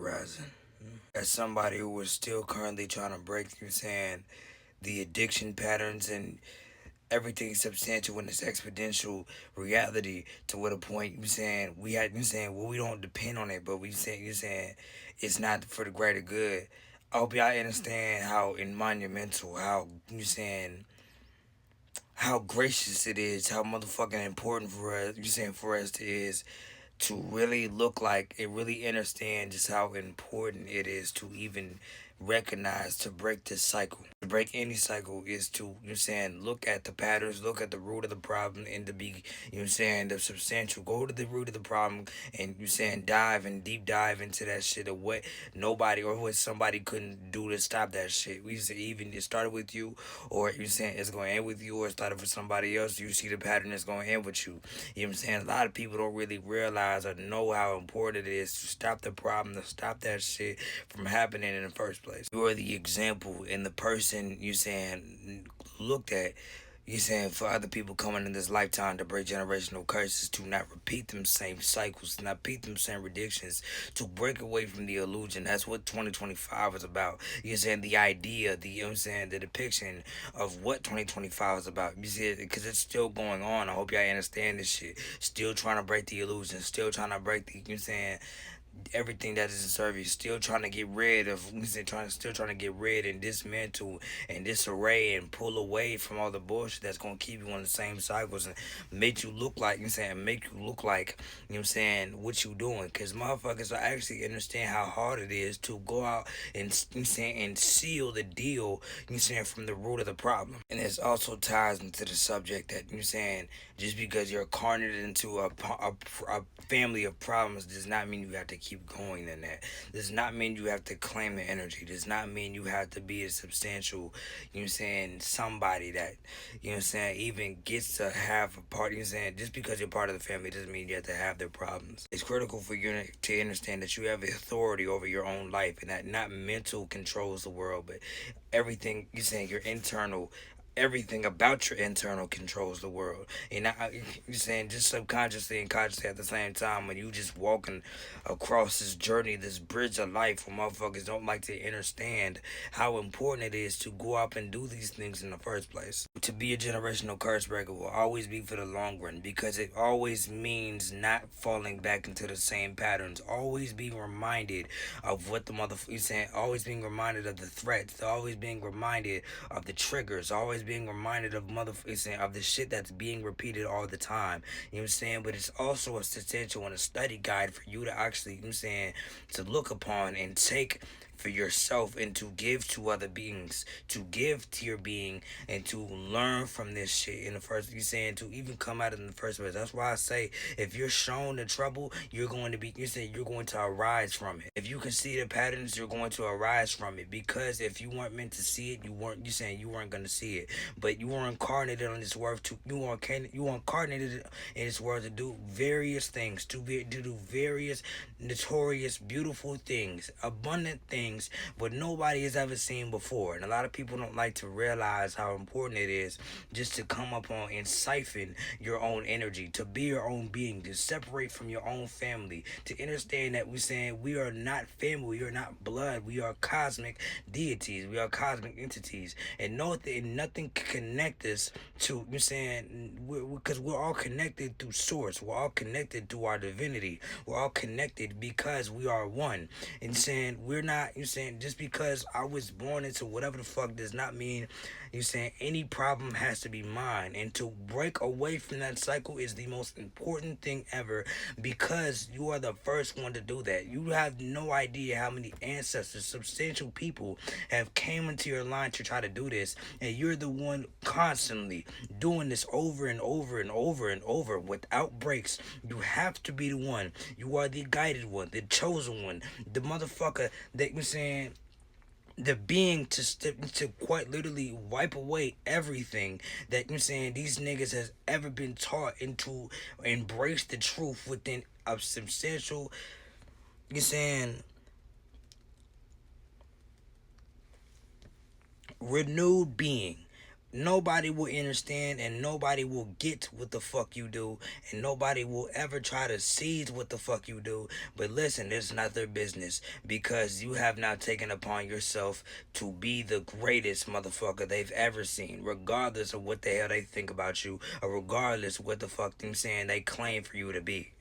terrorizing. As somebody who is still currently trying to break through saying the addiction patterns and everything substantial in this exponential reality to what a point you saying we had you saying well we don't depend on it but we saying you saying it's not for the greater good. I hope y'all understand how in monumental how you saying how gracious it is, how motherfucking important for us you saying for us it is to really look like and really understand just how important it is to even recognize to break this cycle. To break any cycle is to, you know saying, look at the patterns, look at the root of the problem and to be, you know saying, the substantial. Go to the root of the problem and you saying dive and deep dive into that shit of what nobody or what somebody couldn't do to stop that shit. We say even it started with you or you saying it's going to end with you or it started for somebody else. You see the pattern that's going to end with you. You know what I'm saying? A lot of people don't really realize or know how important it is to stop the problem, to stop that shit from happening in the first place. You are the example and the person you saying looked at you saying for other people coming in this lifetime to break generational curses, to not repeat them same cycles, to not repeat them same predictions, to break away from the illusion. That's what 2025 is about. You're saying the idea, the you know what I'm saying, the depiction of what 2025 is about. You see it because it's still going on. I hope y'all understand this shit. Still trying to break the illusion, still trying to break the you know what I'm saying everything that is in service, still trying to get rid of, still trying to get rid and dismantle and disarray and pull away from all the bullshit that's gonna keep you on the same cycles and make you look like, you know what I'm saying, make you look like, you know what I'm saying, what you doing. Cause motherfuckers I actually understand how hard it is to go out and, you know what I'm saying, and seal the deal, you know what I'm saying, from the root of the problem. And it also ties into the subject that, you know what I'm saying, just because you're carned into a family of problems does not mean you have to keep going in that. Does not mean you have to claim the energy. Does not mean you have to be a substantial, you know what I'm saying, somebody that, you know what I'm saying, even gets to have a part, you know what I'm saying, just because you're part of the family doesn't mean you have to have their problems. It's critical for you to understand that you have authority over your own life and that not mental controls the world, but everything, you're saying, your internal everything about your internal controls the world. And you're saying just subconsciously and consciously at the same time when you just walking across this journey, this bridge of life where motherfuckers don't like to understand how important it is to go up and do these things in the first place. To be a generational curse breaker will always be for the long run because it always means not falling back into the same patterns. Always be reminded of what the motherfucker saying, always being reminded of the threats, always being reminded of the triggers, always being reminded of motherfuckers of the shit that's being repeated all the time. You know what I'm saying? But it's also a essential and a study guide for you to actually, you know what I'm saying, to look upon and take for yourself and to give to other beings, to give to your being and to learn from this shit in the first, you saying, to even come out in the first place. That's why I say if you're shown the trouble, you're going to be, you're saying you're going to arise from it. If you can see the patterns, you're going to arise from it because if you weren't meant to see it, you saying you weren't going to see it. But you were incarnated on this world to, you were incarnated in this world to do various things, to do various notorious, beautiful things, abundant things, but nobody has ever seen before. And a lot of people don't like to realize how important it is just to come up on and siphon your own energy, to be your own being, to separate from your own family, to understand that we're saying we are not family, we are not blood, we are cosmic deities, we are cosmic entities, and nothing can connect us to, you're saying, because we're all connected through source, we're all connected through our divinity, we're all connected because we are one. And saying we're not, you're saying just because I was born into whatever the fuck does not mean you're saying any problem has to be mine. And to break away from that cycle is the most important thing ever because you are the first one to do that. You have no idea how many ancestors, substantial people have came into your line to try to do this. And you're the one constantly doing this over and over and over and over without breaks. You have to be the one. You are the guided one, the chosen one, the motherfucker that you're saying the being to quite literally wipe away everything that you're saying these niggas has ever been taught and to embrace the truth within a substantial you're saying renewed being. Nobody will understand and nobody will get what the fuck you do, and nobody will ever try to seize what the fuck you do. But listen, it's not their business, because you have now taken upon yourself to be the greatest motherfucker they've ever seen, regardless of what the hell they think about you, or regardless of what the fuck them saying they claim for you to be.